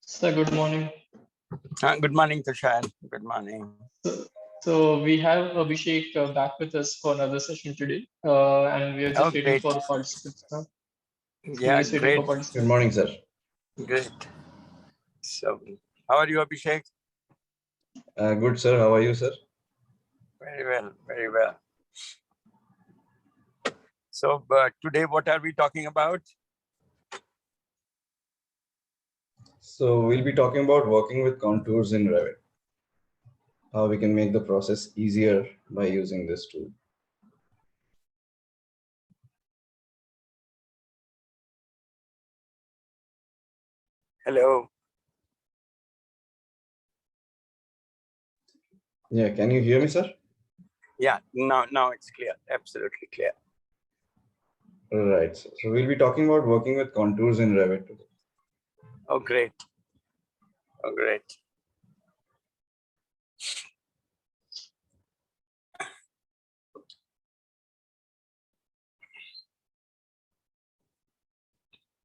Sir, good morning. Good morning, Tushar. Good morning. So we have Abhishek back with us for another session today, and we are just waiting Great. for the participants now. Yeah, great. Good morning, sir. Great. So, how are you, Abhishek? Good, sir. How are you, sir? Very well, very well. So, today, what are we talking about? So we'll be talking about working with contours in Revit. How we can make the process easier by using this tool. Hello. Yeah, can you hear me, sir? Yeah, now it's clear. Absolutely clear. Right. So we'll be talking about working with contours in Revit today. Oh, great. Oh, great.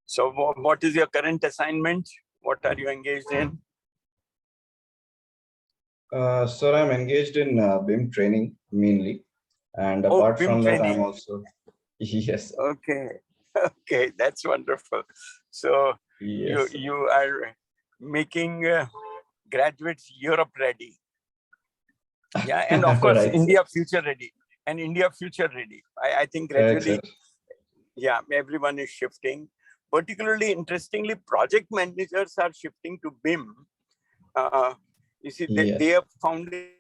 So, what is your current assignment? What are you engaged in? Sir, I'm engaged in BIM training mainly. And apart BIM from training. that, I'm also, yes. Okay. Okay, that's wonderful. So, Yes, you are making graduates Europe ready. Yeah, and of course, right, India future ready. And India future ready. I think gradually, yeah, everyone is shifting. Particularly interestingly, project managers are shifting to BIM. You see, they have found a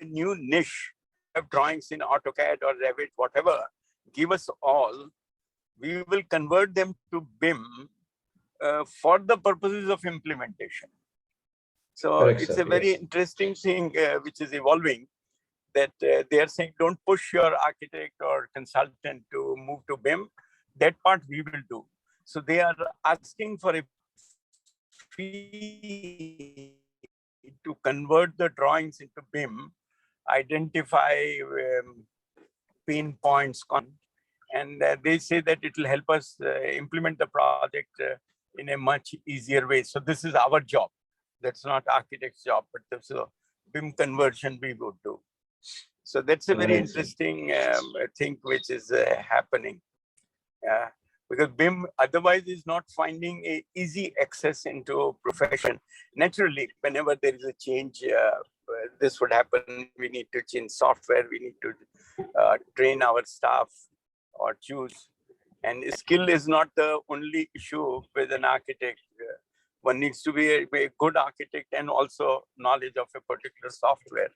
new niche of drawings in AutoCAD or Revit, whatever. Give us all. We will convert them to BIM for the purposes of implementation. So correct, it's sir. a very interesting thing which is evolving, that they are saying, don't push your architect or consultant to move to BIM. That part we will do. So they are asking for a fee to convert the drawings into BIM, identify pain points, and they say that it will help us implement the project in a much easier way. So this is our job. That's not architect's job, but this is a BIM conversion we would do. So that's a very interesting thing which is happening. Because BIM otherwise is not finding a easy access into profession. Naturally, whenever there is a change, this would happen. We need to change software. We need to train our staff or choose. And skill is not the only issue with an architect. One needs to be a good architect and also knowledge of a particular software.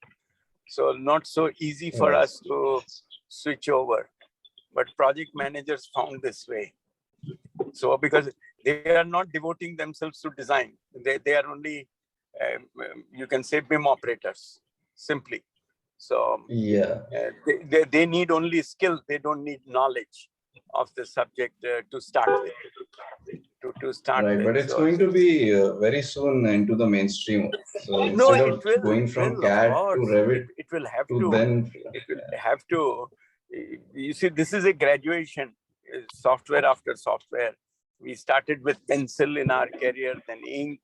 So not so easy for us to switch over. But project managers found this way. So because they are not devoting themselves to design, they are only, you can say, BIM operators, simply. So yeah, they need only skill. They don't need knowledge of the subject to start with. To start right, with. but it's going to be very soon into the mainstream. So No, instead of going from CAD to Revit, it will have to to. then It will have to. You see, this is a graduation, software after software. We started with pencil in our career, then ink,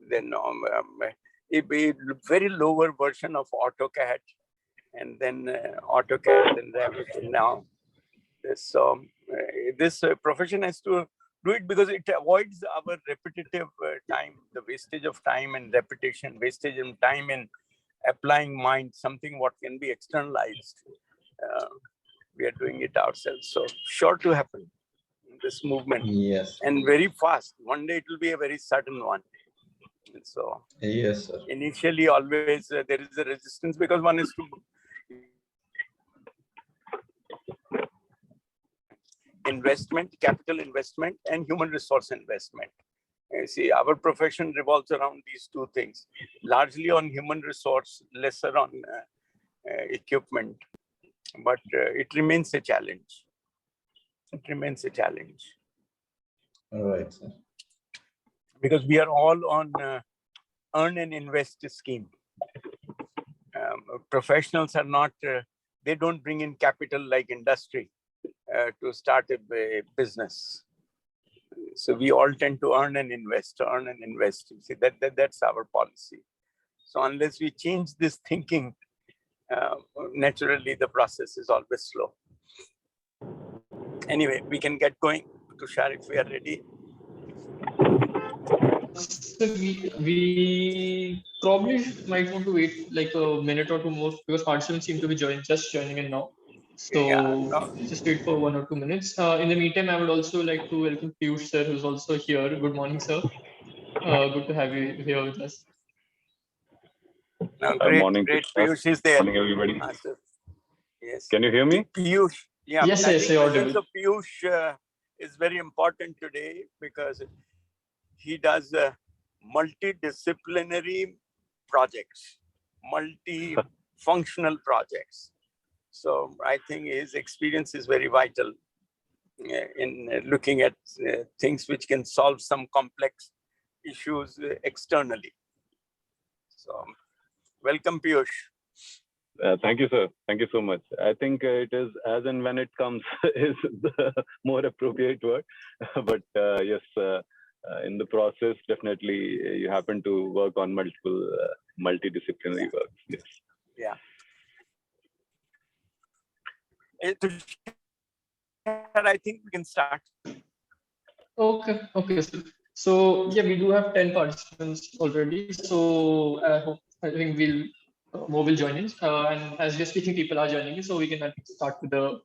then a very lower version of AutoCAD, and then AutoCAD and Revit. And now, this profession has to do it because it avoids our repetitive time, the wastage of time and repetition, wastage of time in applying mind, something what can be externalized. We are doing it ourselves. So sure to happen, this movement. yes, And very fast. One day it will be a very sudden one. And so yes, sir. Initially, always there is a resistance because one is to investment, capital investment, and human resource investment. You see, our profession revolves around these two things, largely on human resource, lesser on equipment. But it remains a challenge. It remains a challenge. All right, sir. Because we are all on earn and invest scheme. Professionals are not, they don't bring in capital like industry to start a business. So we all tend to earn and invest, earn and invest. See, that's our policy. So unless we change this thinking, naturally the process is always slow. Anyway, we can get going. Tushar, if we are ready. So we probably might want to wait like a minute or two more because participants seem to be just joining in now. Yeah, So just wait for 1 or 2 minutes. In the meantime, I would also like to welcome Piyush sir, who's also here. Good morning, sir. Good to have you here with us. no, Morning, great. Piyush is there. morning, everybody. Yes. Can you hear me? Piyush, yeah. Yes, I yes, think you're presence audible. of Piyush is very important today because he does multidisciplinary projects, multi-functional projects. So I think his experience is very vital in looking at things which can solve some complex issues externally. So welcome, Piyush. Thank you, sir. Thank you so much. I think it is as and when it comes is the more appropriate word. But yes, in the process, definitely you happen to work on multiple multidisciplinary works. Yes. Yeah. I think we can start. Okay, so yeah, we do have 10 participants already. So I think more will join in. And as we're speaking, people are joining in, so we can start with the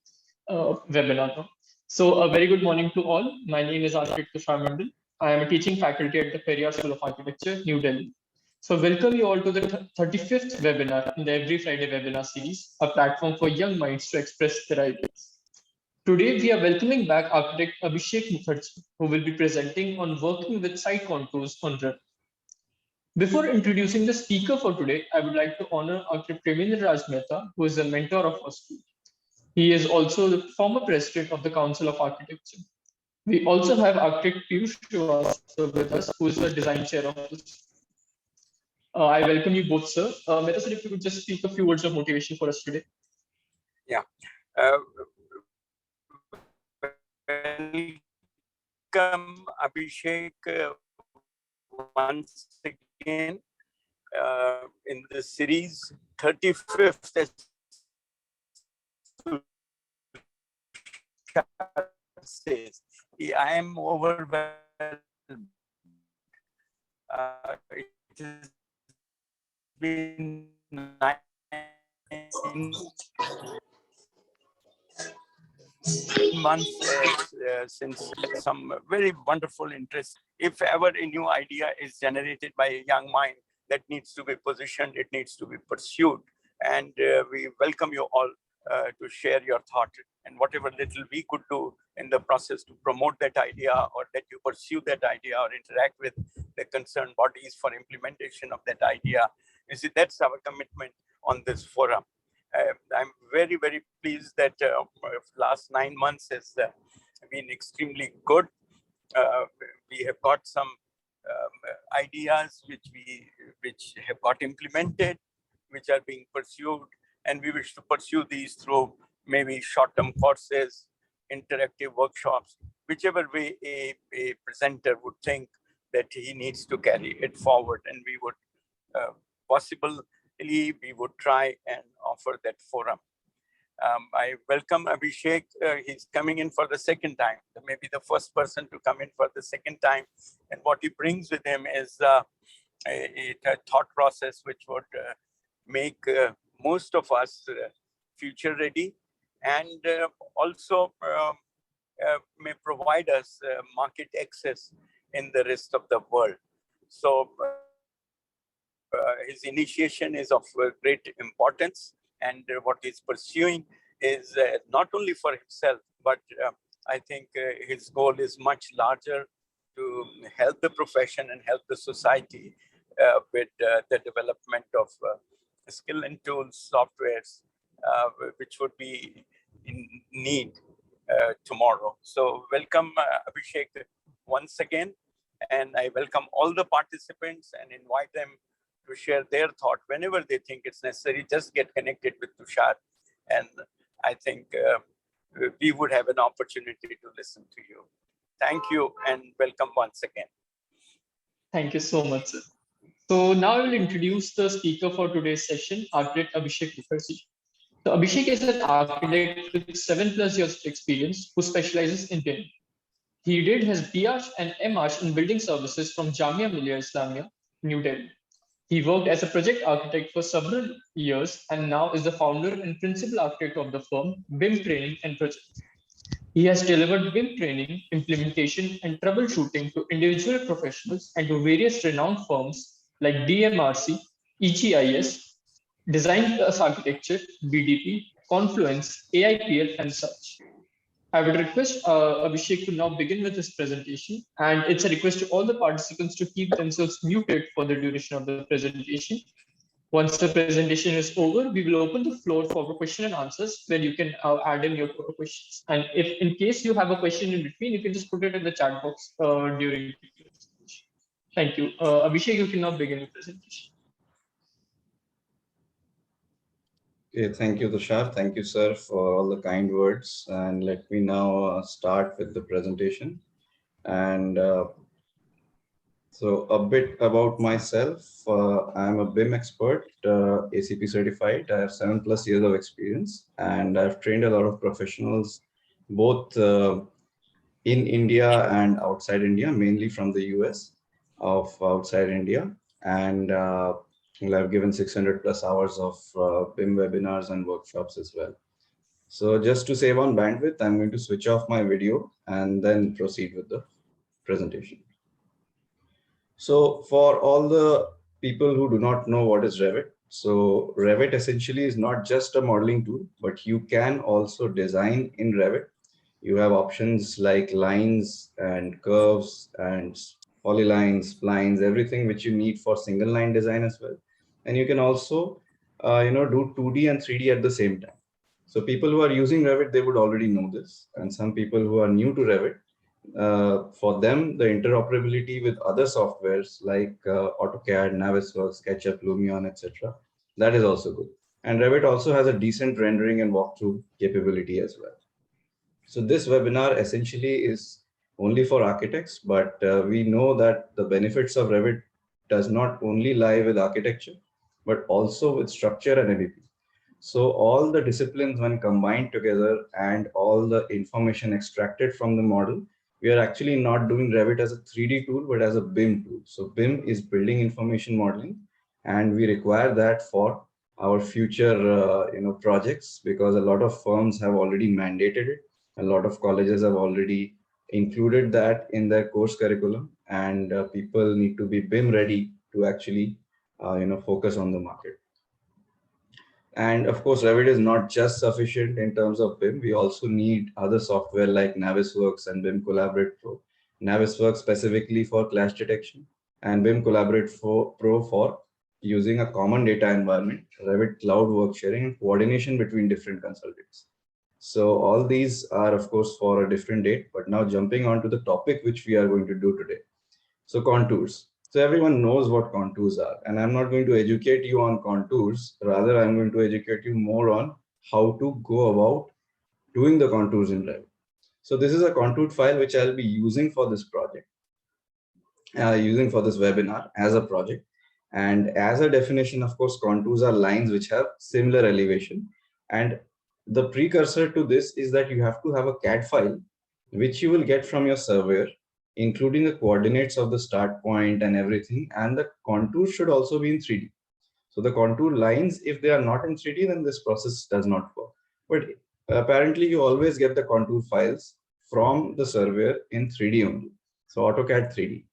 webinar now. So a very good morning to all. My name is Abhishek Mandal. I am a teaching faculty at the Periyar School of Architecture, New Delhi. So welcome you all to the 35th webinar in the Every Friday webinar series, a platform for young minds to express their ideas. Today, we are welcoming back architect Abhishek Mukherjee, who will be presenting on working with site contours on Revit. Before introducing the speaker for today, I would like to honor architect Premendra Raj Mehta, who is a mentor of our school. He is also the former president of the Council of Architecture. We also have architect Piyush Srivastava with us, who is the design chair of this. I welcome you both, sir. Mehta sir, if you could just speak a few words of motivation for us today. Yeah. Welcome, Abhishek, once again in the series 35th. Says, I am overwhelmed. It has been 9 months since some very wonderful interest. If ever a new idea is generated by a young mind, that needs to be positioned, it needs to be pursued. And we welcome you all to share your thought and whatever little we could do in the process to promote that idea or that you pursue that idea or interact with the concerned bodies for implementation of that idea. You see, that's our commitment on this forum. I'm very, very pleased that last 9 months has been extremely good. We have got some ideas which have got implemented, which are being pursued, and we wish to pursue these through maybe short-term courses, interactive workshops, whichever way a presenter would think that he needs to carry it forward, and we would possibly we would try and offer that forum. I welcome Abhishek. He's coming in for the second time, maybe the first person to come in for the second time. And what he brings with him is a thought process which would make most of us future ready and also may provide us market access in the rest of the world. So his initiation is of great importance, and what he's pursuing is not only for himself, but I think his goal is much larger to help the profession and help the society with the development of skill and tools, softwares, which would be in need tomorrow. So welcome, Abhishek, once again. And I welcome all the participants and invite them to share their thought whenever they think it's necessary. Just get connected with Tushar And I think we would have an opportunity to listen to you. Thank you and welcome once again. Thank you so much, sir. So now I will introduce the speaker for today's session, architect Abhishek Mukherjee. So Abhishek is an architect with 7+ years of experience who specializes in BIM. He did his BArch and MArch in building services from Jamia Millia Islamia, New Delhi. He worked as a project architect for several years and now is the founder and principal architect of the firm BIM Training and Projects. He has delivered BIM training, implementation, and troubleshooting to individual professionals and to various renowned firms like DMRC, EGIS, Design Plus Architecture, BDP, Confluence, AIPL, and such. I would request Abhishek to now begin with his presentation, and it's a request to all the participants to keep themselves muted for the duration of the presentation. Once the presentation is over, we will open the floor for question and answers where you can add in your questions. And if in case you have a question in between, you can just put it in the chat box during the presentation. Thank you. Abhishek, you can now begin your presentation. Okay, thank you, Tushar. Thank you, sir, for all the kind words. And let me now start with the presentation. And so a bit about myself. I'm a BIM expert, ACP certified. I have 7+ years of experience, and I've trained a lot of professionals, both in India and outside India, mainly from the US of outside India. And I've given 600+ hours of BIM webinars and workshops as well. So just to save on bandwidth, I'm going to switch off my video and then proceed with the presentation. So for all the people who do not know what is Revit, so Revit essentially is not just a modeling tool, but you can also design in Revit. You have options like lines and curves and polylines, splines, everything which you need for single line design as well. And you can also, do 2D and 3D at the same time. So people who are using Revit, they would already know this. And some people who are new to Revit, for them, the interoperability with other softwares like AutoCAD, Navisworks, SketchUp, Lumion, etc., that is also good. And Revit also has a decent rendering and walkthrough capability as well. So this webinar essentially is only for architects, but we know that the benefits of Revit does not only lie with architecture, but also with structure and MEP. So all the disciplines, when combined together and all the information extracted from the model, we are actually not doing Revit as a 3D tool, but as a BIM tool. So BIM is building information modeling, and we require that for our future projects, because a lot of firms have already mandated it. A lot of colleges have already included that in their course curriculum, and people need to be BIM ready to actually focus on the market. And of course, Revit is not just sufficient in terms of BIM. We also need other software like Navisworks and BIM Collaborate Pro. Navisworks specifically for clash detection, and BIM Collaborate Pro for using a common data environment, Revit cloud work sharing, and coordination between different consultants. So all these are, of course, for a different date. But now jumping on to the topic which we are going to do today. So contours. So everyone knows what contours are, and I'm not going to educate you on contours. Rather, I'm going to educate you more on how to go about doing the contours in Revit. So this is a contour file which I'll be using for this project, using for this webinar as a project. And as a definition, of course, contours are lines which have similar elevation. And the precursor to this is that you have to have a CAD file, which you will get from your surveyor, including the coordinates of the start point and everything. And the contour should also be in 3D. So the contour lines, if they are not in 3D, then this process does not work. But apparently you always get the contour files from the surveyor in 3D only. So AutoCAD 3D.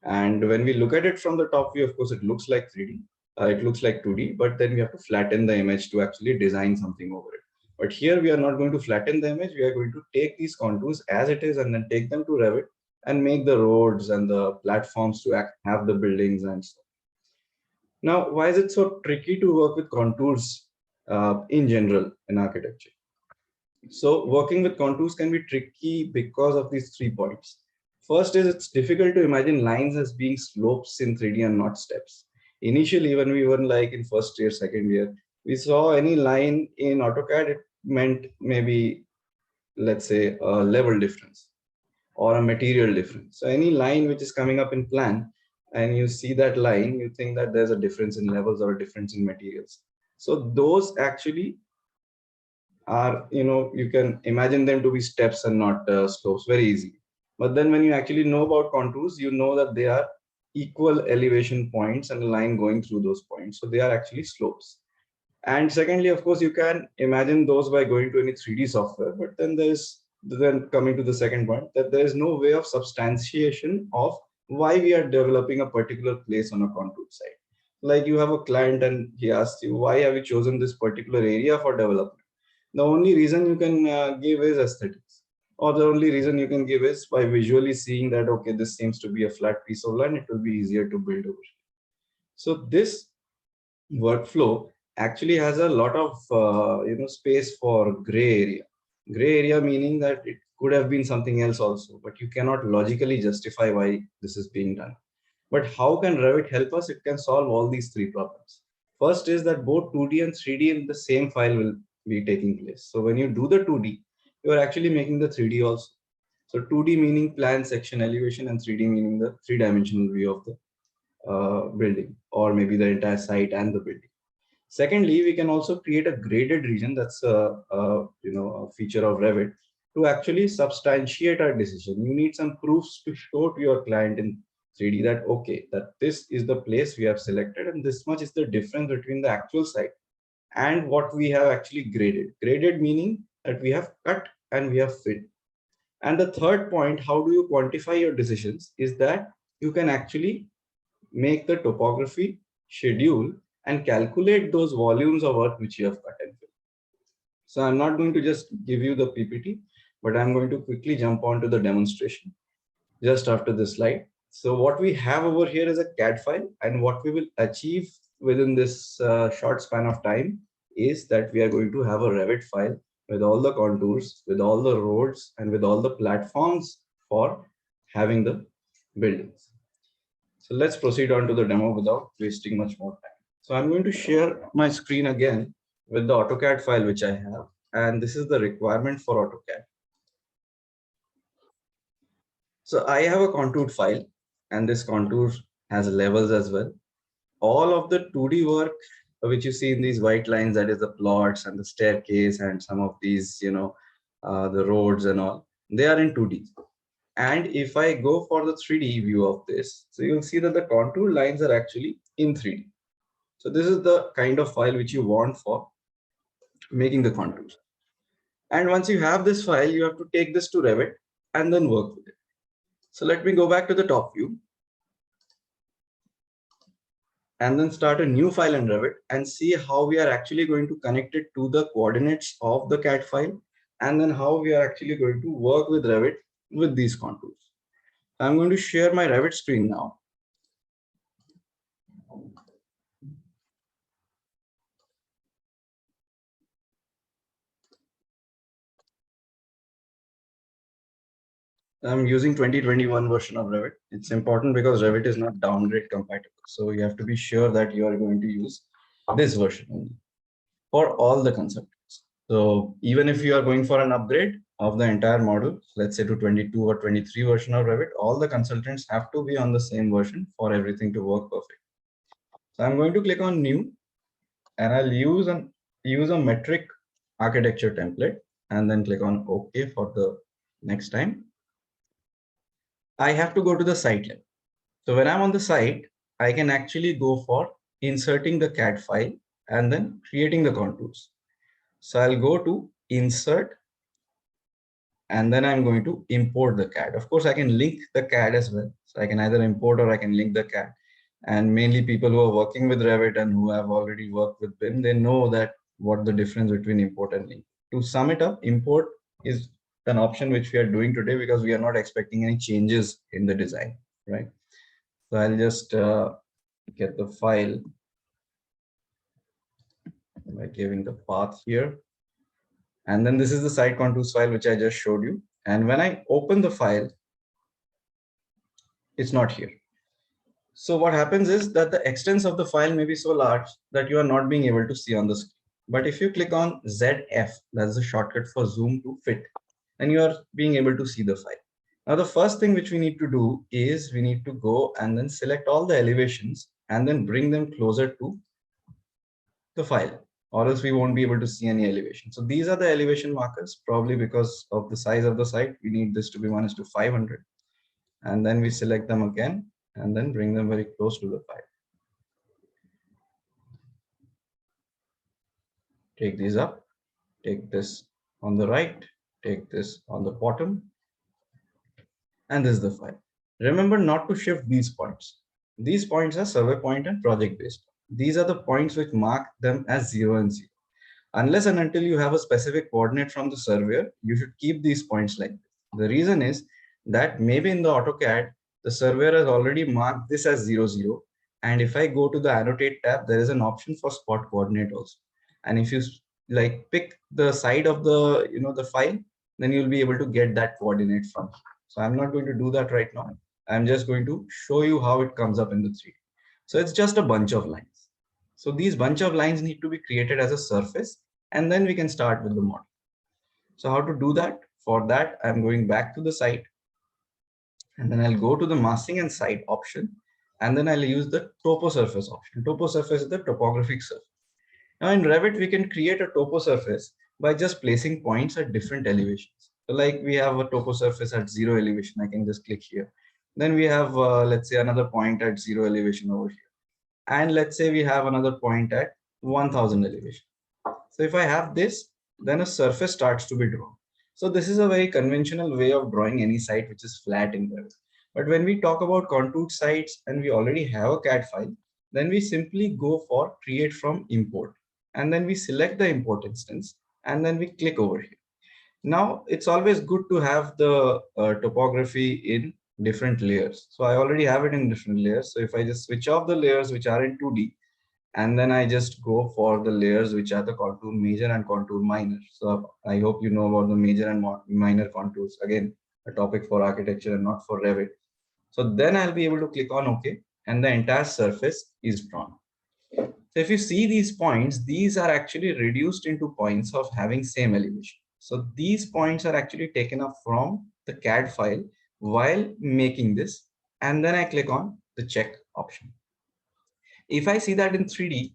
And when we look at it from the top view, of course, it looks like 3D. It looks like 2D, but then we have to flatten the image to actually design something over it. But here we are not going to flatten the image. We are going to take these contours as it is and then take them to Revit and make the roads and the platforms to have the buildings and so on. Now, why is it so tricky to work with contours in general in architecture? So working with contours can be tricky because of these 3 points. First is it's difficult to imagine lines as being slopes in 3D and not steps. Initially, when we were like in first year, second year, we saw any line in AutoCAD, it meant maybe, let's say, a level difference or a material difference. So any line which is coming up in plan and you see that line, you think that there's a difference in levels or a difference in materials. So those actually are, you can imagine them to be steps and not slopes, very easy. But then when you actually know about contours, you know that they are equal elevation points and a line going through those points. So they are actually slopes. And secondly, of course, you can imagine those by going to any 3D software. But then coming to the second point, that there is no way of substantiation of why we are developing a particular place on a contour site. Like you have a client and he asks you, why have you chosen this particular area for development? The only reason you can give is aesthetics, or the only reason you can give is by visually seeing that, okay, this seems to be a flat piece of land, it will be easier to build over. So this workflow actually has a lot of space for gray area. Gray area meaning that it could have been something else also, but you cannot logically justify why this is being done. But how can Revit help us? It can solve all these three problems. First is that both 2D and 3D in the same file will be taking place. So when you do the 2D, you are actually making the 3D also. So 2D meaning plan, section, elevation, and 3D meaning the three-dimensional view of the building, or maybe the entire site and the building. Secondly, we can also create a graded region. That's a feature of Revit to actually substantiate our decision. You need some proofs to show to your client in 3D that, okay, that this is the place we have selected and this much is the difference between the actual site and what we have actually graded. Graded meaning that we have cut and we have filled. And the third point, how do you quantify your decisions, is that you can actually make the topography, schedule, and calculate those volumes of earth which you have cut and filled. So I'm not going to just give you the PPT, but I'm going to quickly jump on to the demonstration just after this slide. So what we have over here is a CAD file, and what we will achieve within this short span of time is that we are going to have a Revit file with all the contours, with all the roads, and with all the platforms for having the buildings. So let's proceed on to the demo without wasting much more time. So I'm going to share my screen again with the AutoCAD file which I have, and this is the requirement for AutoCAD. So I have a contoured file, and this contour has levels as well. All of the 2D work which you see in these white lines, that is the plots and the staircase and some of these, the roads and all, they are in 2D. And if I go for the 3D view of this, so you'll see that the contour lines are actually in 3D. So this is the kind of file which you want for making the contours. And once you have this file, you have to take this to Revit and then work with it. So let me go back to the top view and then start a new file in Revit and see how we are actually going to connect it to the coordinates of the CAD file, and then how we are actually going to work with Revit with these contours. I'm going to share my Revit screen now. I'm using 2021 version of Revit. It's important because Revit is not downgrade compatible. So you have to be sure that you are going to use this version only for all the consultants. So even if you are going for an upgrade of the entire model, let's say to 22 or 23 version of Revit, all the consultants have to be on the same version for everything to work perfect. So I'm going to click on new, and I'll use a metric architecture template and then click on OK for the next time. I have to go to the site level. So when I'm on the site, I can actually go for inserting the CAD file and then creating the contours. So I'll go to insert, and then I'm going to import the CAD. Of course, I can link the CAD as well. So I can either import or I can link the CAD. And mainly people who are working with Revit and who have already worked with BIM, they know that what the difference between import and link. To sum it up, import is an option which we are doing today because we are not expecting any changes in the design, right? So I'll just get the file by giving the path here. And then this is the site contours file, which I just showed you. And when I open the file, it's not here. So what happens is that the extents of the file may be so large that you are not being able to see on the screen. But if you click on ZF, that's the shortcut for zoom to fit, and you are being able to see the file. Now, the first thing which we need to do is we need to go and then select all the elevations and then bring them closer to the file, or else we won't be able to see any elevation. So these are the elevation markers. Probably because of the size of the site, we need this to be 1:500. And then we select them again and then bring them very close to the file. Take these up, take this on the right, take this on the bottom, and this is the file. Remember not to shift these points. These points are survey point and project based. These are the points which mark them as 0 and 0. Unless and until you have a specific coordinate from the surveyor, you should keep these points like this. The reason is that maybe in the AutoCAD, the surveyor has already marked this as 0, 0. And if I go to the annotate tab, there is an option for spot coordinate also. And if you like pick the side of the, the file, then you'll be able to get that coordinate from here. So I'm not going to do that right now. I'm just going to show you how it comes up in the 3D. So it's just a bunch of lines. So these bunch of lines need to be created as a surface, and then we can start with the model. So how to do that? For that, I'm going back to the site, and then I'll go to the masking and site option, and then I'll use the topo surface option. Topo surface is the topographic surface. Now in Revit, we can create a topo surface by just placing points at different elevations. So like we have a topo surface at 0 elevation, I can just click here. Then we have, let's say, another point at 0 elevation over here. And let's say we have another point at 1000 elevation. So if I have this, then a surface starts to be drawn. So this is a very conventional way of drawing any site which is flat in Revit. But when we talk about contoured sites and we already have a CAD file, then we simply go for create from import. And then we select the import instance and then we click over here. Now it's always good to have the topography in different layers. So I already have it in different layers. So if I just switch off the layers which are in 2D, and then I just go for the layers which are the contour major and contour minor. So I hope you know about the major and minor contours. Again, a topic for architecture and not for Revit. So then I'll be able to click on OK, and the entire surface is drawn. So if you see these points, these are actually reduced into points of having same elevation. So these points are actually taken up from the CAD file while making this, and then I click on the check option. If I see that in 3D,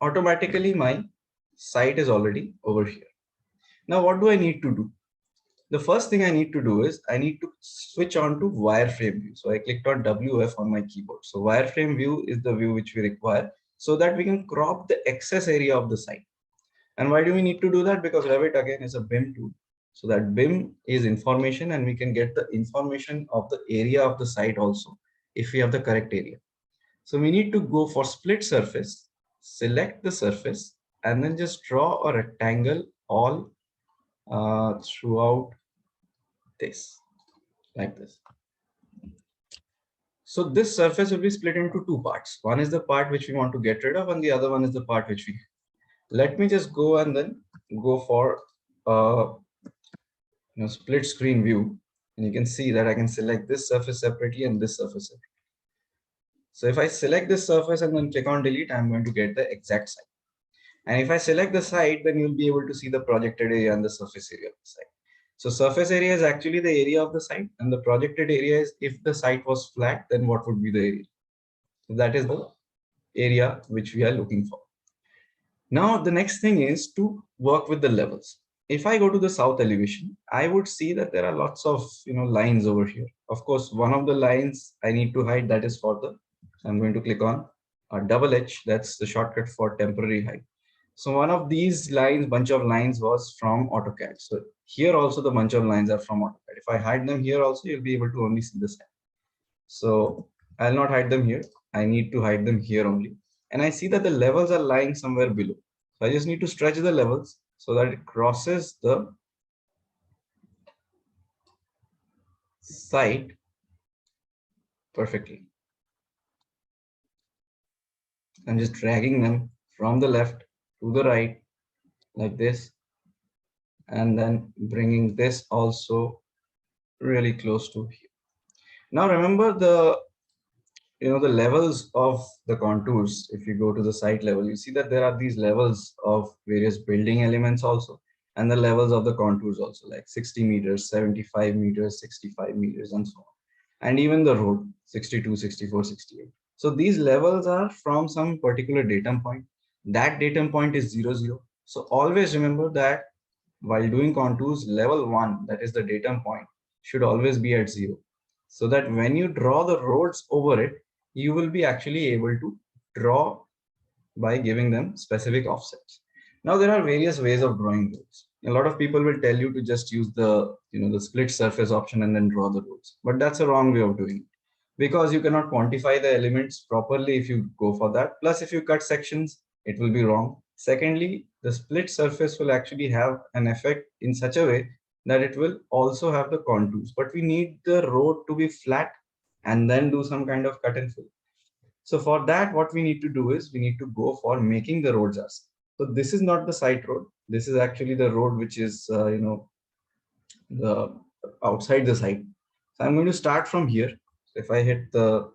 automatically my site is already over here. Now, what do I need to do? The first thing I need to do is I need to switch on to wireframe view. So I clicked on WF on my keyboard. So wireframe view is the view which we require so that we can crop the excess area of the site. And why do we need to do that? Because Revit again is a BIM tool. So that BIM is information, and we can get the information of the area of the site also if we have the correct area. So we need to go for split surface, select the surface, and then just draw a rectangle all throughout this, like this. So this surface will be split into two parts. One is the part which we want to get rid of, and the other one is the part which we. Let me just go and then go for split screen view, and you can see that I can select this surface separately and this surface separately. So if I select this surface and then click on delete, I'm going to get the exact site. And if I select the site, then you'll be able to see the projected area and the surface area of the site. So surface area is actually the area of the site, and the projected area is if the site was flat, then what would be the area? So that is the area which we are looking for. Now the next thing is to work with the levels. If I go to the south elevation, I would see that there are lots of lines over here. Of course, one of the lines I need to hide, that is for the. So I'm going to click on double H. That's the shortcut for temporary height. So one of these lines, bunch of lines, was from AutoCAD. So here also the bunch of lines are from AutoCAD. If I hide them here also, you'll be able to only see the side. So I'll not hide them here. I need to hide them here only. And I see that the levels are lying somewhere below. So I just need to stretch the levels so that it crosses the site perfectly. I'm just dragging them from the left to the right like this, and then bringing this also really close to here. Now remember, the the levels of the contours, if you go to the site level, you see that there are these levels of various building elements also, and the levels of the contours also, like 60 meters, 75 meters, 65 meters, and so on. And even the road, 62, 64, 68. So these levels are from some particular datum point. That datum point is 0, 0. So always remember that while doing contours, level 1, that is the datum point, should always be at 0. So that when you draw the roads over it, you will be actually able to draw by giving them specific offsets. Now there are various ways of drawing roads. A lot of people will tell you to just use the the split surface option and then draw the roads, but that's a wrong way of doing it, because you cannot quantify the elements properly if you go for that. Plus, if you cut sections, it will be wrong. Secondly, the split surface will actually have an effect in such a way that it will also have the contours, but we need the road to be flat and then do some kind of cut and fill. So for that, what we need to do is we need to go for making the roads as. So this is not the site road. This is actually the road which is, the outside the site. So I'm going to start from here. So if I hit the,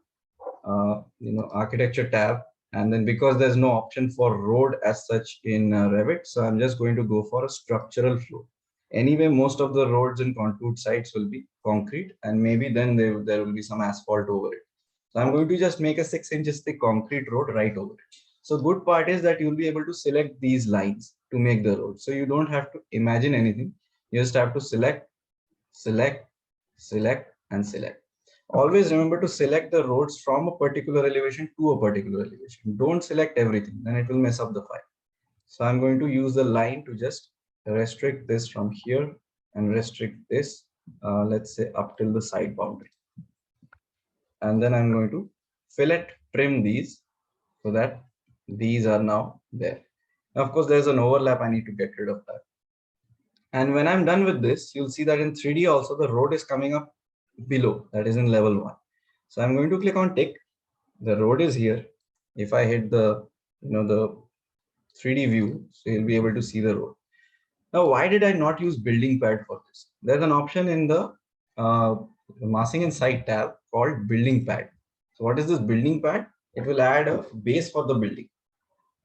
architecture tab, and then because there's no option for road as such in Revit, so I'm just going to go for a structural floor. Anyway, most of the roads in contoured sites will be concrete, and maybe then there will be some asphalt over it. So I'm going to just make a 6 inches thick concrete road right over it. So good part is that you'll be able to select these lines to make the road. So you don't have to imagine anything. You just have to select, select, select, and select. Always remember to select the roads from a particular elevation to a particular elevation. Don't select everything, then it will mess up the file. So I'm going to use the line to just restrict this from here and restrict this, let's say up till the side boundary. And then I'm going to fillet trim these so that these are now there. Now, of course, there's an overlap. I need to get rid of that. And when I'm done with this, you'll see that in 3D also the road is coming up below, that is in level 1. So I'm going to click on tick. The road is here. If I hit the, the 3D view, so you'll be able to see the road. Now, why did I not use building pad for this? There's an option in the massing and site tab called building pad. So what is this building pad? It will add a base for the building,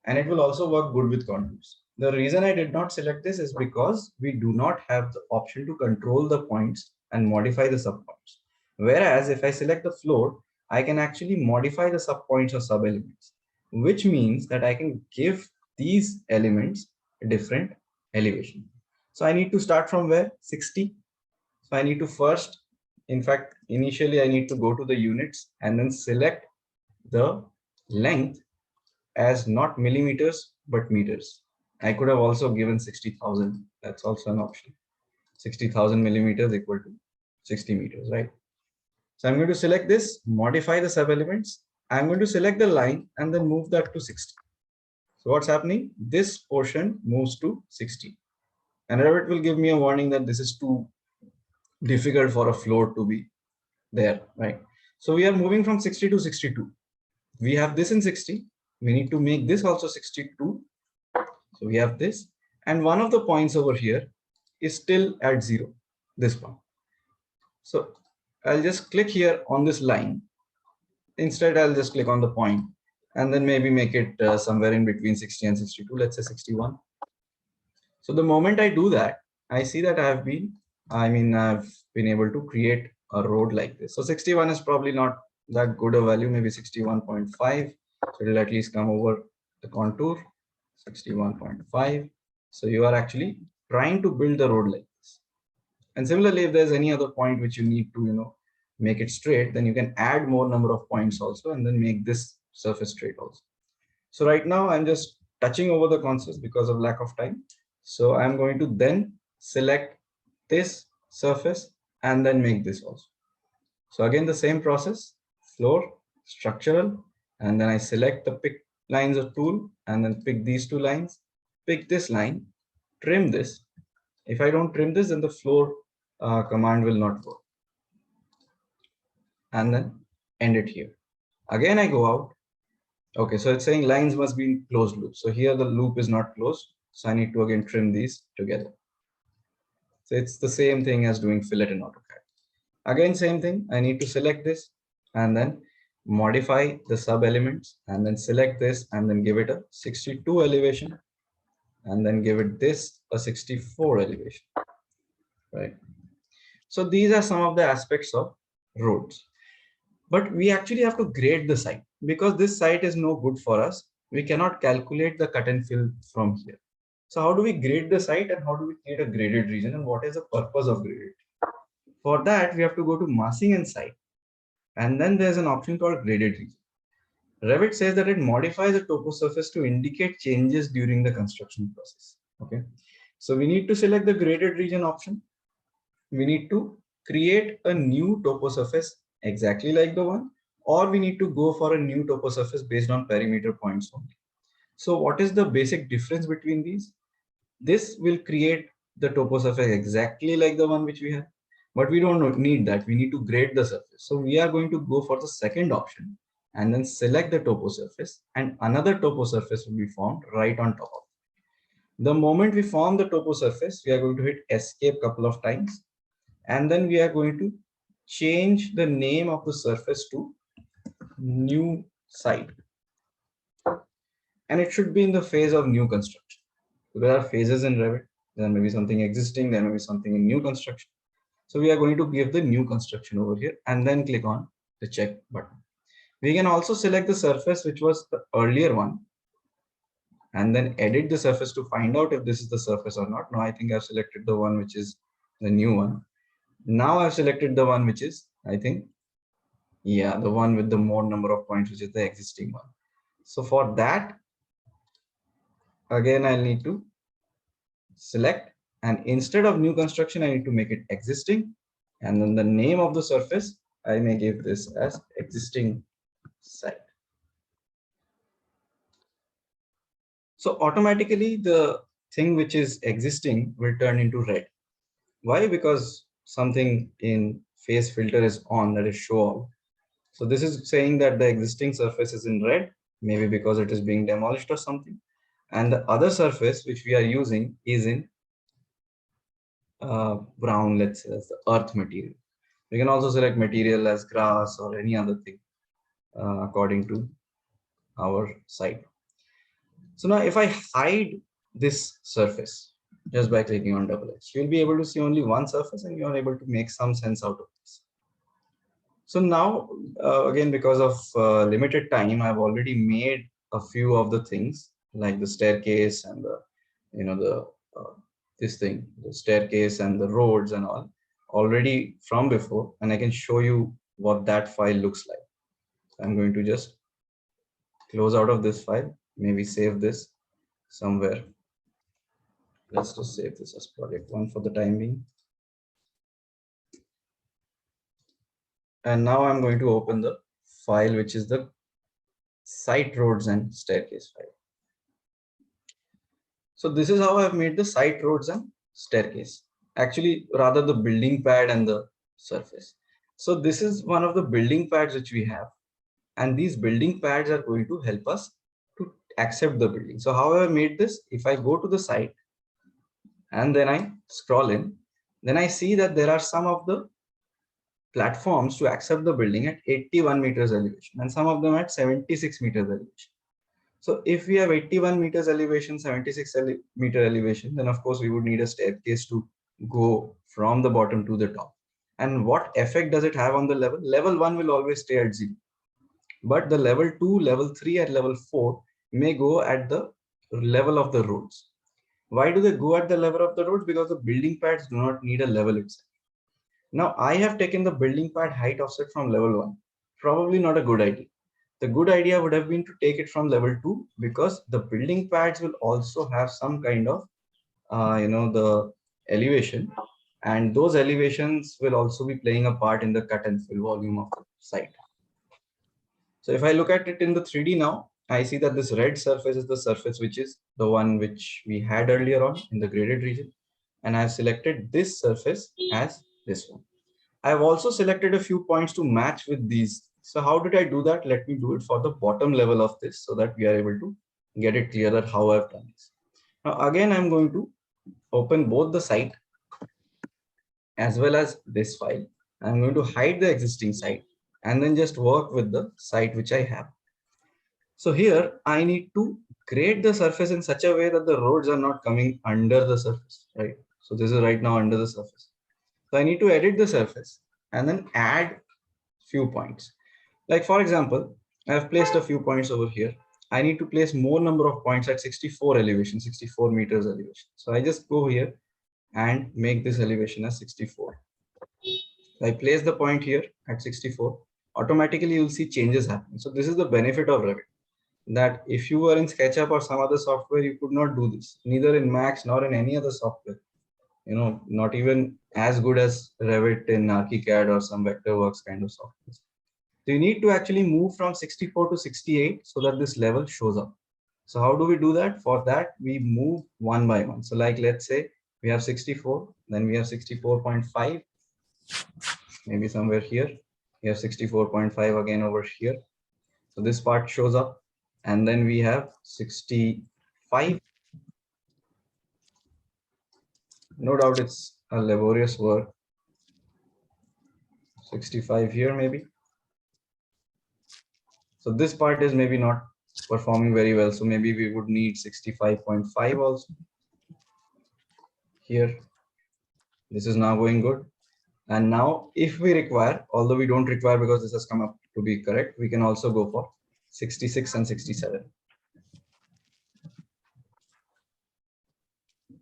and it will also work good with contours. The reason I did not select this is because we do not have the option to control the points and modify the subpoints. Whereas if I select the floor, I can actually modify the subpoints or sub-elements, which means that I can give these elements a different elevation. So I need to start from where? 60. So I need to first, in fact, initially I need to go to the units and then select the length as not millimeters, but meters. I could have also given 60,000. That's also an option. 60,000 millimeters equal to 60 meters, right? So I'm going to select this, modify the sub-elements. I'm going to select the line and then move that to 60. So what's happening? This portion moves to 60. And Revit will give me a warning that this is too difficult for a floor to be there, right? So we are moving from 60 to 62. We have this in 60. We need to make this also 62. So we have this. And one of the points over here is still at 0, this one. So I'll just click here on this line. Instead, I'll just click on the point and then maybe make it somewhere in between 60 and 62. Let's say 61. So the moment I do that, I see that I've been able to create a road like this. So 61 is probably not that good a value, maybe 61.5. So it'll at least come over the contour, 61.5. So you are actually trying to build the road like this. And similarly, if there's any other point which you need to, make it straight, then you can add more number of points also and then make this surface straight also. So right now I'm just touching over the concepts because of lack of time. So I'm going to then select this surface and then make this also. So again, the same process, floor, structural, and then I select the pick lines or tool and then pick these two lines, pick this line, trim this. If I don't trim this, then the floor command will not work. And then end it here. Again, I go out. Okay, so it's saying lines must be in closed loop. So here the loop is not closed. So I need to again trim these together. So it's the same thing as doing fillet in AutoCAD. Again, same thing. I need to select this and then modify the sub elements, and then select this and then give it a 62 elevation, and then give it this a 64 elevation, right? So these are some of the aspects of roads. But we actually have to grade the site because this site is no good for us. We cannot calculate the cut and fill from here. So how do we grade the site and how do we create a graded region and what is the purpose of graded? For that, we have to go to massing and site. And then there's an option called graded region. Revit says that it modifies the topo surface to indicate changes during the construction process. Okay. So we need to select the graded region option. We need to create a new topo surface exactly like the one, or we need to go for a new topo surface based on perimeter points only. So what is the basic difference between these? This will create the topo surface exactly like the one which we have, but we don't need that. We need to grade the surface. So we are going to go for the second option and then select the topo surface, and another topo surface will be formed right on top of it. The moment we form the topo surface, we are going to hit escape couple of times, and then we are going to change the name of the surface to new site, and it should be in the phase of new construction. So there are phases in Revit. There may be something existing, there may be something in new construction. So we are going to give the new construction over here and then click on the check button. We can also select the surface which was the earlier one and then edit the surface to find out if this is the surface or not. Now I think I've selected the one which is the new one. Now I've selected the one which is, I think, yeah, the one with the more number of points, which is the existing one. So for that, again, I'll need to select, and instead of new construction, I need to make it existing. And then the name of the surface, I may give this as existing site. So automatically the thing which is existing will turn into red. Why? Because something in phase filter is on, that is show all. So this is saying that the existing surface is in red, maybe because it is being demolished or something. And the other surface which we are using is in brown, let's say that's the earth material. We can also select material as grass or any other thing according to our site. So now if I hide this surface just by clicking on double H, you'll be able to see only one surface and you are able to make some sense out of this. So now, again, because of limited time, I've already made a few of the things like the staircase and the, this thing, the staircase and the roads and all already from before, and I can show you what that file looks like. I'm going to just close out of this file, maybe save this somewhere. Let's just save this as project one for the time being. And now I'm going to open the file, which is the site roads and staircase file. So this is how I've made the site roads and staircase. Actually, rather the building pad and the surface. So this is one of the building pads which we have. And these building pads are going to help us to accept the building. So how have I made this? If I go to the site and then I scroll in, then I see that there are some of the platforms to accept the building at 81 meters elevation and some of them at 76 meters elevation. So if we have 81 meters elevation, 76 meter elevation, then of course we would need a staircase to go from the bottom to the top. And what effect does it have on the level? Level 1 will always stay at 0. But the level 2, level 3 and level 4 may go at the level of the roads. Why do they go at the level of the roads? Because the building pads do not need a level itself. Now I have taken the building pad height offset from level 1. Probably not a good idea. The good idea would have been to take it from level 2 because the building pads will also have some kind of, the elevation, and those elevations will also be playing a part in the cut and fill volume of the site. So if I look at it in the 3D now, I see that this red surface is the surface which is the one which we had earlier on in the graded region. And I've selected this surface as this one. I've also selected a few points to match with these. So how did I do that? Let me do it for the bottom level of this so that we are able to get it clear that how I've done this. Now again, I'm going to open both the site as well as this file. I'm going to hide the existing site and then just work with the site which I have. So here I need to create the surface in such a way that the roads are not coming under the surface, right? So this is right now under the surface. So I need to edit the surface and then add few points. Like for example, I have placed a few points over here. I need to place more number of points at 64 elevation, 64 meters elevation. So I just go here and make this elevation as 64. I place the point here at 64. Automatically you'll see changes happening. So this is the benefit of Revit, that if you were in SketchUp or some other software, you could not do this, neither in Max nor in any other software. You know, not even as good as Revit in ArchiCAD or some Vectorworks kind of software. So you need to actually move from 64 to 68 so that this level shows up. So how do we do that? For that, we move one by one. So like, let's say we have 64, then we have 64.5, maybe somewhere here. We have 64.5 again over here. So this part shows up. And then we have 65. No doubt it's a laborious work. 65 here maybe. So this part is maybe not performing very well. So maybe we would need 65.5 also. Here, this is now going good. And now if we require, although we don't require because this has come up to be correct, we can also go for 66 and 67.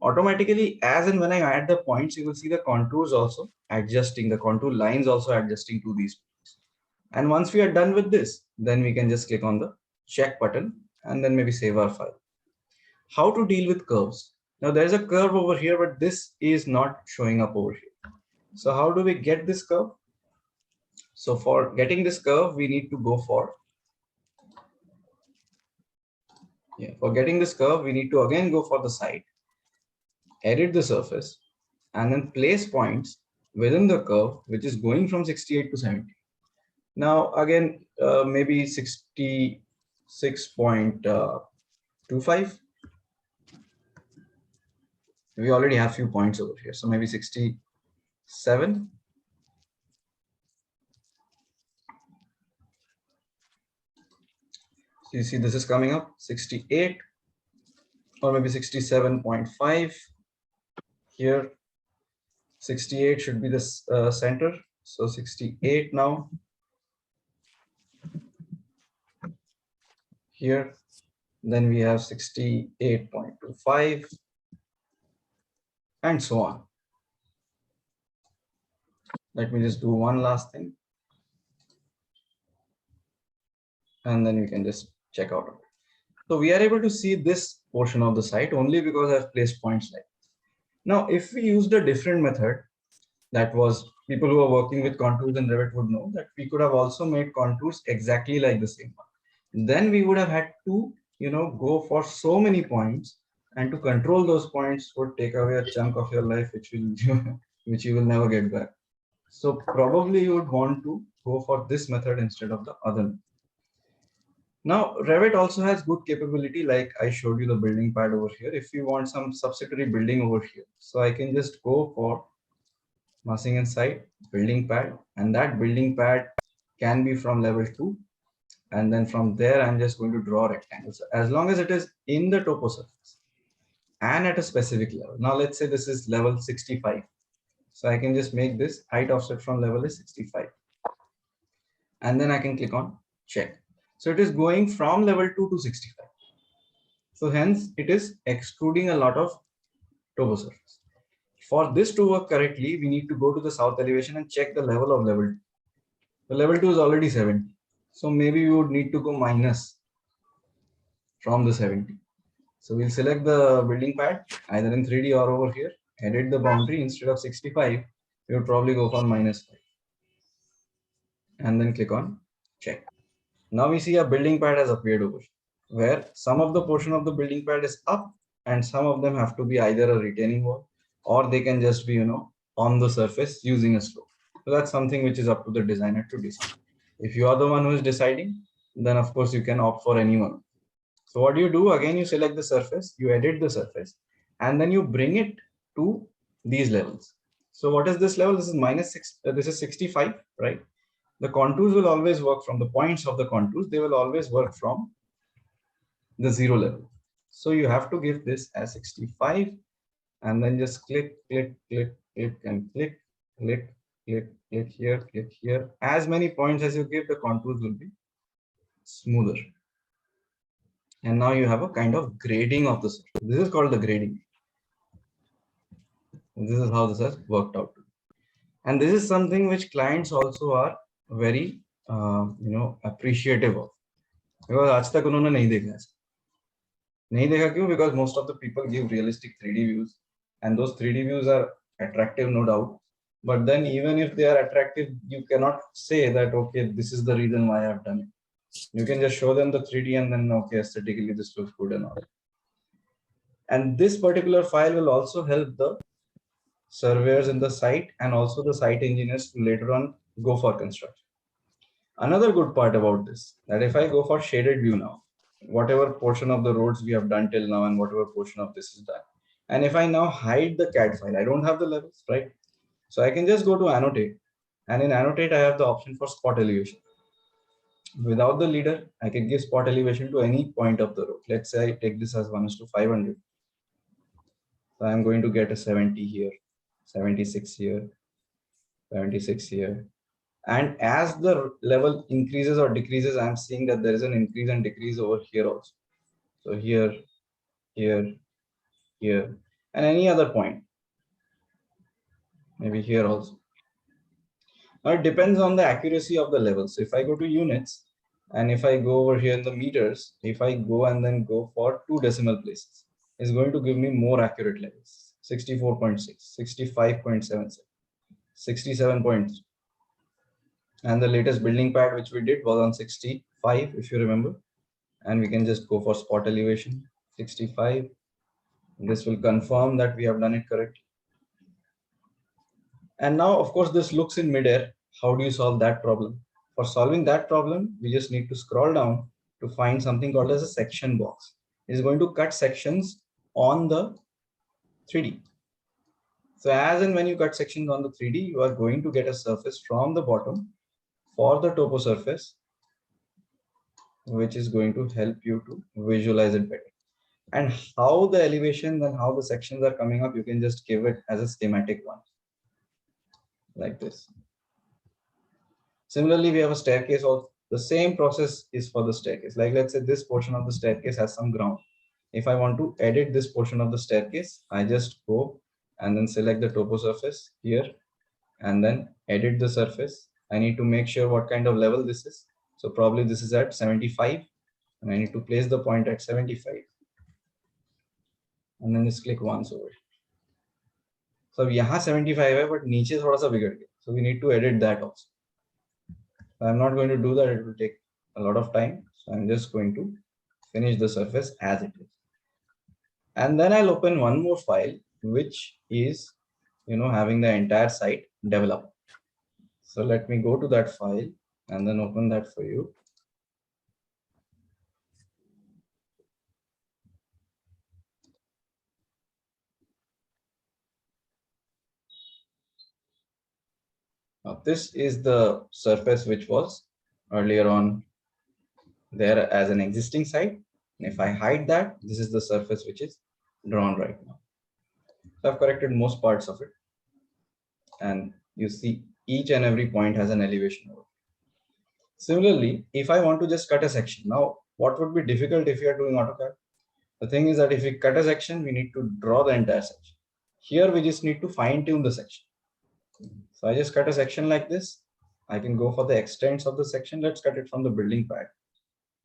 Automatically, as and when I add the points, you will see the contours also adjusting, the contour lines also adjusting to these points. And once we are done with this, then we can just click on the check button and then maybe save our file. How to deal with curves? Now there's a curve over here, but this is not showing up over here. So how do we get this curve? So for getting this curve, we need to go for, for getting this curve, we need to again go for the site, edit the surface, and then place points within the curve, which is going from 68 to 70. Now again, maybe 66.25. We already have few points over here, so maybe 67. So you see this is coming up 68 or maybe 67.5. Here 68 should be the center, so 68 now. Here then we have 68.25 and so on. Let me just do one last thing and then we can just check out. So we are able to see this portion of the site only because I've placed points like this. Now, if we used a different method, that was, people who are working with contours in Revit would know that we could have also made contours exactly like the same one. Then we would have had to, go for so many points, and to control those points would take away a chunk of your life, which you will never get back. So probably you would want to go for this method instead of the other. Now, Revit also has good capability, like I showed you the building pad over here. If you want some subsidiary building over here, so I can just go for massing and site, building pad, and that building pad can be from level 2. And then from there, I'm just going to draw rectangles as long as it is in the topo surface and at a specific level. Now, let's say this is level 65. So I can just make this height offset from level is 65. And then I can click on check. So it is going from level 2 to 65. So hence it is extruding a lot of topo surface. For this to work correctly, we need to go to the south elevation and check the level of level 2. The level 2 is already 70. So maybe we would need to go minus from the 70. So we'll select the building pad either in 3D or over here, edit the boundary. Instead of 65, we would probably go for -5 and then click on check. Now we see a building pad has appeared over here, where some of the portion of the building pad is up and some of them have to be either a retaining wall or they can just be, on the surface using a slope. So that's something which is up to the designer to decide. If you are the one who is deciding, then of course you can opt for any one. So what do? Again, you select the surface, you edit the surface, and then you bring it to these levels. So what is this level? This is -6, this is 65, right? the contours will always work from the points of the contours. They will always work from the 0 level. So you have to give this as 65 and then just click, click, click, click, and click, click, click, click here. As many points as you give, the contours will be smoother. And now you have a kind of grading of the surface. This is called the grading. This is how this has worked out. And this is something which clients also are very, appreciative of. Because आज तक उन्होंने नहीं देखा ऐसा. नहीं देखा क्यों? Because most of the people give realistic 3D views, and those 3D views are attractive, no doubt. But then even if they are attractive, you cannot say that, okay, this is the reason why I've done it. You can just show them the 3D and then, okay, aesthetically this looks good and all. And this particular file will also help the surveyors in the site and also the site engineers to later on go for construction. Another good part about this, that if I go for shaded view now, whatever portion of the roads we have done till now and whatever portion of this is done. And if I now hide the CAD file, I don't have the levels, right? So I can just go to annotate, and in annotate, I have the option for spot elevation. Without the leader, I can give spot elevation to any point of the road. Let's say I take this as 1:500. So I'm going to get a 70 here, 76 here, 76 here. And as the level increases or decreases, I'm seeing that there is an increase and decrease over here also. So here, here, here, and any other point. Maybe here also. Now it depends on the accuracy of the levels. So if I go to units, and if I go over here in the meters, if I go and then go for 2 decimal places, it's going to give me more accurate levels. 64.6, 65.77, 67.3. And the latest building pad which we did was on 65, if you remember. And we can just go for spot elevation, 65. This will confirm that we have done it correctly. And now, of course, this looks in midair. How do you solve that problem? For solving that problem, we just need to scroll down to find something called as a section box. It's going to cut sections on the 3D. So as and when you cut sections on the 3D, you are going to get a surface from the bottom for the topo surface, which is going to help you to visualize it better. And how the elevations and how the sections are coming up, you can just give it as a schematic one, like this. Similarly, we have a staircase. Also, the same process is for the staircase. Like, let's say this portion of the staircase has some ground. If I want to edit this portion of the staircase, I just go and then select the topo surface here and then edit the surface. I need to make sure what kind of level this is. So probably this is at 75 and I need to place the point at 75 and then just click once over. So यहाँ 75 है, but नीचे थोड़ा सा बिगड़ गया. So we need to edit that also. I'm not going to do that. It will take a lot of time. So I'm just going to finish the surface as it is. And then I'll open one more file, which is, having the entire site developed. So let me go to that file and then open that for you. Now this is the surface which was earlier on there as an existing site. And if I hide that, this is the surface which is drawn right now. So I've corrected most parts of it. And you see each and every point has an elevation over. Similarly, if I want to just cut a section, now what would be difficult if you are doing AutoCAD? The thing is that if we cut a section, we need to draw the entire section. Here we just need to fine tune the section. So I just cut a section like this. I can go for the extents of the section. Let's cut it from the building pad.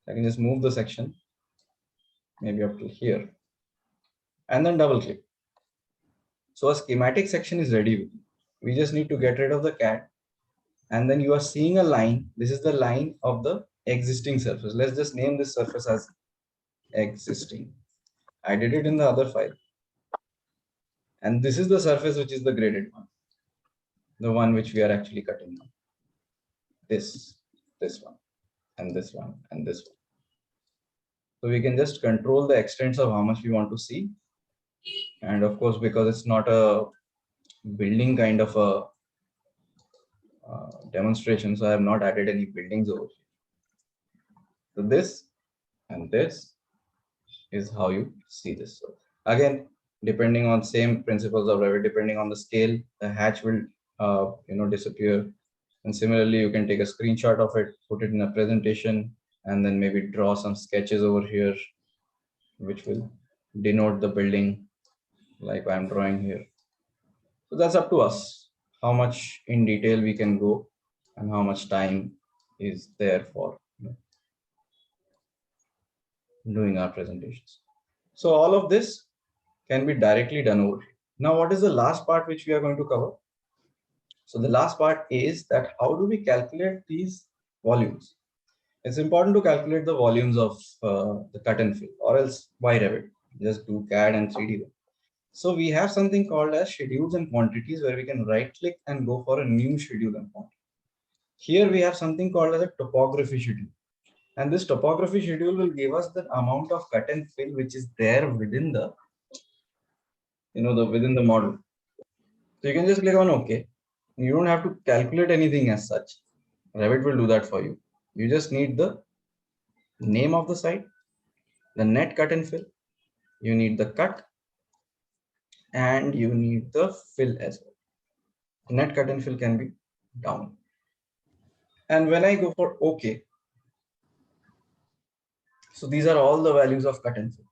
I can just move the section, maybe up to here, and then double click. So a schematic section is ready. We just need to get rid of the CAD. And then you are seeing a line. This is the line of the existing surface. Let's just name this surface as existing. I did it in the other file. And this is the surface which is the graded one. The one which we are actually cutting now. This one, and this one, and this one. So we can just control the extents of how much we want to see. And of course, because it's not a building kind of a demonstration, so I have not added any buildings over here. So this and this is how you see this. So again, depending on same principles of Revit, depending on the scale, the hatch will disappear. And similarly, you can take a screenshot of it, put it in a presentation, and then maybe draw some sketches over here, which will denote the building like I'm drawing here. So that's up to us, how much in detail we can go and how much time is there for doing our presentations. So all of this can be directly done over here. Now, what is the last part which we are going to cover? So the last part is that how do we calculate these volumes? It's important to calculate the volumes of the cut and fill, or else why Revit? Just do CAD and 3D. So we have something called as schedules and quantities, where we can right click and go for a new schedule and quantity. Here we have something called as a topography schedule. And this topography schedule will give us the amount of cut and fill which is there within the, within the model. So you can just click on OK. You don't have to calculate anything as such. Revit will do that for you. You just need the name of the site, the net cut and fill. You need the cut, and you need the fill as well. Net cut and fill can be down. And when I go for OK, so these are all the values of cut and fill.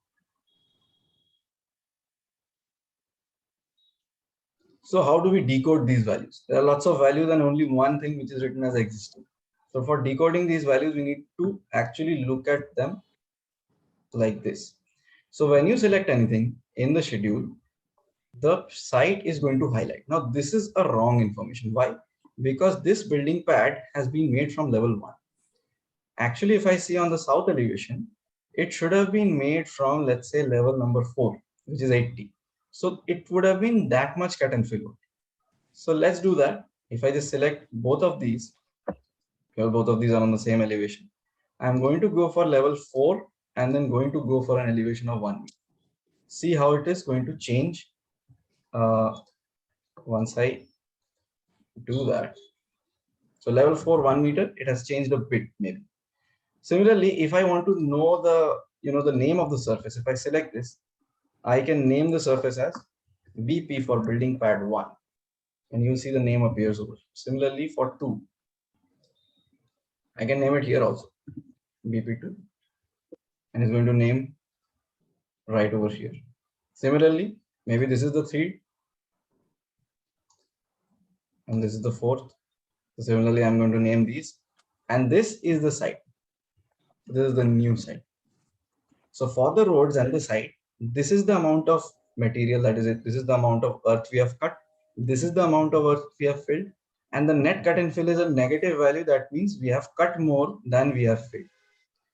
So how do we decode these values? There are lots of values and only one thing which is written as existing. So for decoding these values, we need to actually look at them like this. So when you select anything in the schedule, the site is going to highlight. Now this is a wrong information. Why? Because this building pad has been made from level 1. Actually, if I see on the south elevation, it should have been made from, let's say, level number 4, which is 80. So it would have been that much cut and fill. So let's do that. If I just select both of these, well, both of these are on the same elevation. I'm going to go for level 4 and then going to go for an elevation of 1 meter. See how it is going to change once I do that. So level 4, 1 meter, it has changed a bit maybe. Similarly, if I want to know the name of the surface, if I select this, I can name the surface as BP for building pad 1. And you'll see the name appears over. Similarly, for 2, I can name it here also, BP2. And it's going to name right over here. Similarly, maybe this is the 3. And this is the 4th. So similarly, I'm going to name these. And this is the site. This is the new site. So for the roads and the site, this is the amount of material, that is it. This is the amount of earth we have cut. This is the amount of earth we have filled. And the net cut and fill is a negative value. That means we have cut more than we have filled.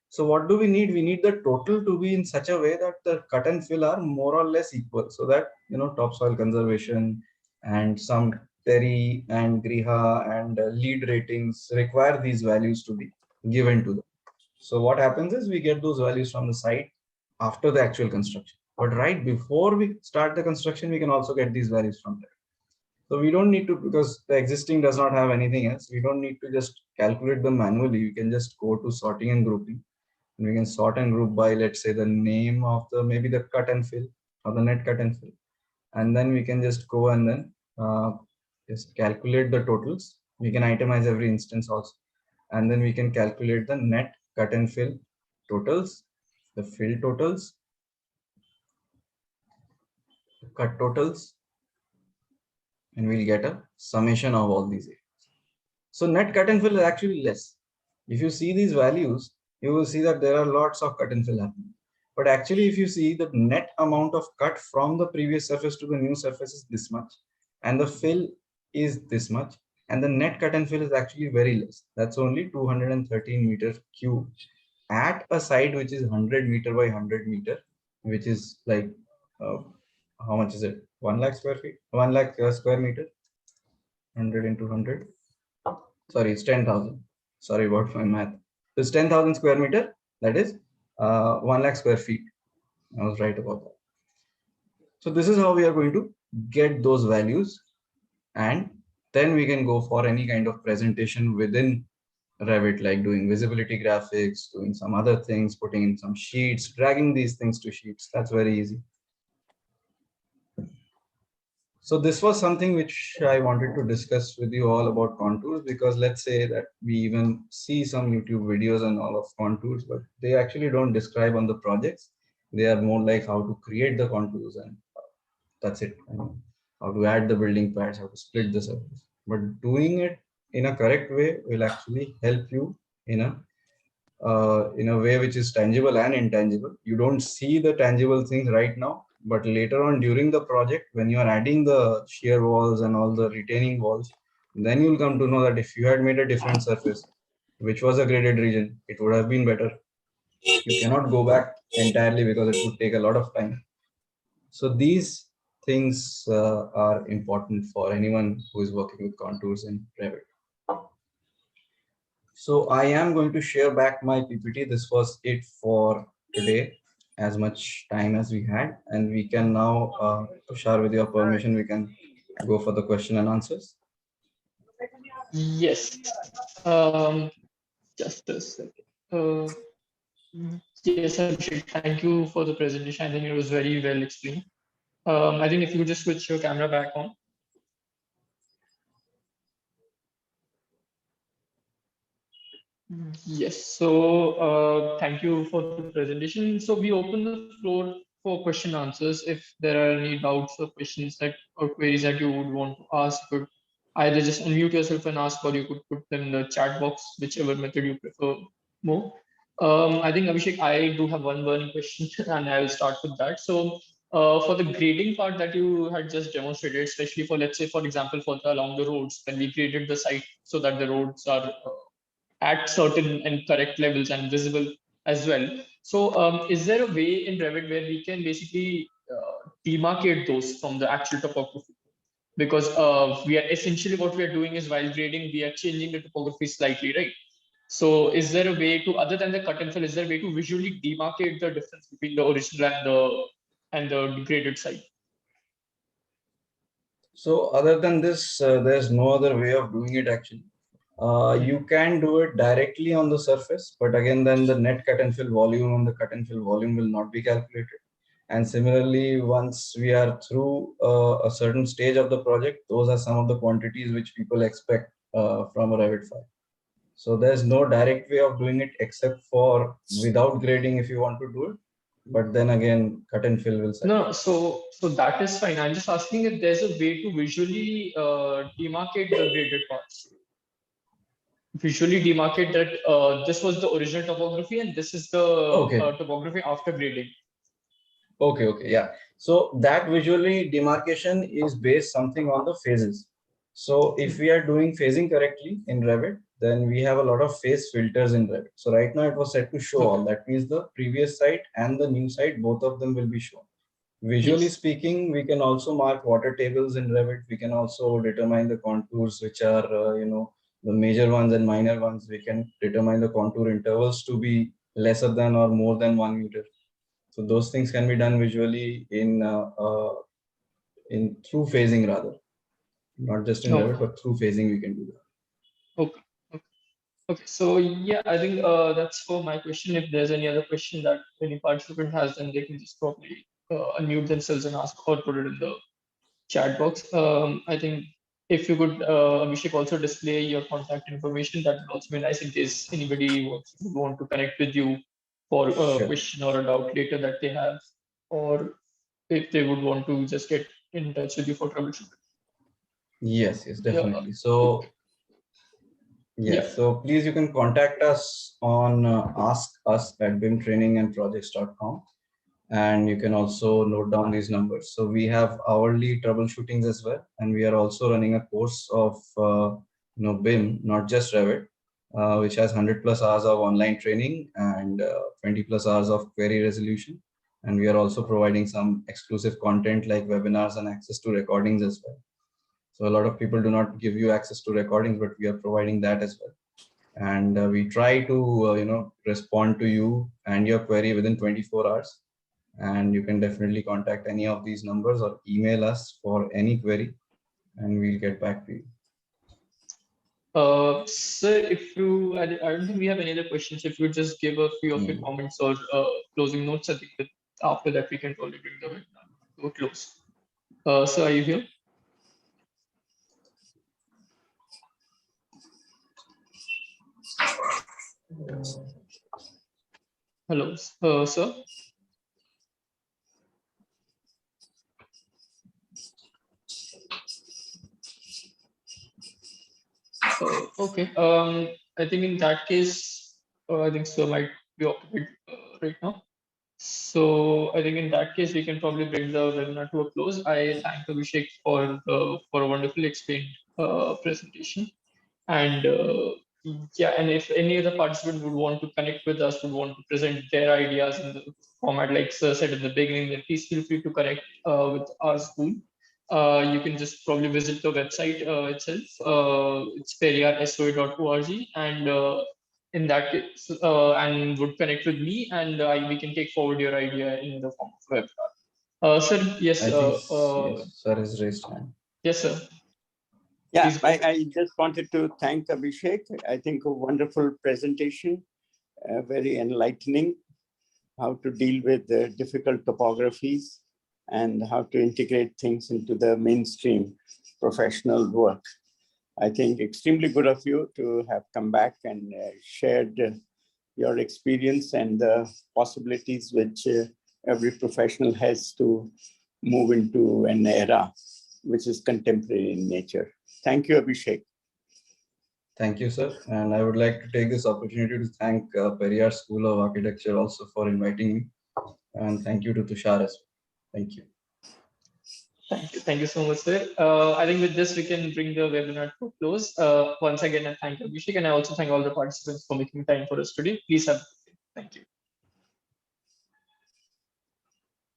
So what do we need? We need the total to be in such a way that the cut and fill are more or less equal, so that topsoil conservation and some TERI and GRIHA and lead ratings require these values to be given to them. So what happens is we get those values from the site after the actual construction. But right before we start the construction, we can also get these values from there. So we don't need to, because the existing does not have anything else, we don't need to just calculate them manually. We can just go to sorting and grouping. And we can sort and group by, let's say, the name of maybe the cut and fill or the net cut and fill. And then we can just go and then just calculate the totals. We can itemize every instance also. And then we can calculate the net cut and fill totals, the fill totals, the cut totals, and we'll get a summation of all these areas. So net cut and fill is actually less. If you see these values, you will see that there are lots of cut and fill happening. But actually, if you see the net amount of cut from the previous surface to the new surface is this much, and the fill is this much, and the net cut and fill is actually very less. That's only 213 meter cube at a site which is 100 meter by 100 meter, which is like, how much is it? 1 lakh square feet, 1 lakh square meter, 100 into 100. Sorry, it's 10,000. Sorry about my math. It's 10,000 square meter. That is 1 lakh square feet. I was right about that. So this is how we are going to get those values and then we can go for any kind of presentation within Revit, like doing visibility graphics, doing some other things, putting in some sheets, dragging these things to sheets. That's very easy. So this was something which I wanted to discuss with you all about contours, because let's say that we even see some YouTube videos and all of contours, but they actually don't describe on the projects. They are more like how to create the contours, and that's it. I mean, how to add the building pads, how to split the surface. But doing it in a correct way will actually help you in a way which is tangible and intangible. You don't see the tangible things right now, but later on during the project, when you are adding the shear walls and all the retaining walls, then you'll come to know that if you had made a different surface, which was a graded region, it would have been better. You cannot go back entirely because it would take a lot of time. So these things are important for anyone who is working with contours in Revit. So I am going to share back my PPT. This was it for today, as much time as we had, and we can now, Tushar, with your permission, we can go for the question and answers. Yes. Just a second. Yes, Abhishek, thank you for the presentation. I think it was very well explained. I think if you could just switch your camera back on. Yes, so thank you for the presentation. So we open the floor for question answers. If there are any doubts or questions that or queries that you would want to ask, you could either just unmute yourself and ask, or you could put them in the chat box, whichever method you prefer more. I think Abhishek, I do have one burning question, and I will start with that. So for the grading part that you had just demonstrated, especially for, let's say, for example, for the along the roads, when we graded the site so that the roads are at certain and correct levels and visible as well. So is there a way in Revit where we can basically demarcate those from the actual topography? Because we are essentially what we are doing is while grading, we are changing the topography slightly, right? So is there a way to, other than the cut and fill, is there a way to visually demarcate the difference between the original and the degraded site? So other than this, there's no other way of doing it actually. You can do it directly on the surface, but again, then the net cut and fill volume on the cut and fill volume will not be calculated. And similarly, once we are through a certain stage of the project, those are some of the quantities which people expect from a Revit file. So there's no direct way of doing it except for without grading if you want to do it. But then again, cut and fill will settle. No, so that is fine. I'm just asking if there's a way to visually demarcate the graded parts. Visually demarcate that this was the original topography and this is the topography after grading. Okay, yeah. So that visually demarcation is based something on the phases. So if we are doing phasing correctly in Revit, then we have a lot of phase filters in Revit. So right now it was set to show all. That means the previous site and the new site, both of them will be shown. Visually speaking, we can also mark water tables in Revit. We can also determine the contours, which are, the major ones and minor ones. We can determine the contour intervals to be lesser than or more than 1 meter. So those things can be done visually in through phasing rather, not just in Revit, but through phasing we can do that. Okay. So yeah, I think that's for my question. If there's any other question that any participant has, then they can just probably unmute themselves and ask or put it in the chat box. I think if you could, Abhishek, also display your contact information, that would also be nice in case anybody would want to connect with you for a question or a doubt later that they have, or if they would want to just get in touch with you for troubleshooting. Yes, definitely. So yes, so please you can contact us on askus@bimtrainingandprojects.com, and you can also note down these numbers. So we have hourly troubleshootings as well, and we are also running a course of BIM, not just Revit, which has 100 plus hours of online training and 20 plus hours of query resolution. And we are also providing some exclusive content like webinars and access to recordings as well. So a lot of people do not give you access to recordings, but we are providing that as well. And we try to respond to you and your query within 24 hours. And you can definitely contact any of these numbers or email us for any query, and we'll get back to you. Sir, if you, I don't think we have any other questions. If you just give a few of your comments or closing notes, I think that after that we can probably bring the webinar to a close. Sir, are you here? Hello, sir. Okay. I think in that case, I think sir might be occupied right now. So I think in that case, we can probably bring the webinar to a close. I thank Abhishek for a wonderfully explained presentation. And yeah, and if any other participant would want to connect with us, would want to present their ideas in the format like Sir said in the beginning, then please feel free to connect with our school. You can just probably visit the website itself. It's periyarsoa.org, and in that case, and would connect with me, and we can take forward your idea in the form of webinar. Sir, yes. I think yes, sir has raised hand. Yes, sir. Yeah, Please go ahead. I just wanted to thank Abhishek. I think a wonderful presentation, very enlightening, how to deal with the difficult topographies and how to integrate things into the mainstream professional work. I think extremely good of you to have come back and shared your experience and the possibilities which every professional has to move into an era which is contemporary in nature. Thank you, Abhishek. Thank you, sir. And I would like to take this opportunity to thank Periyar School of Architecture also for inviting me. And thank you to Tushar as well. Thank you. Thank you so much, sir. I think with this, we can bring the webinar to a close. Once again, I thank Abhishek, and I also thank all the participants for making time for us today. Please have a good day. Thank you.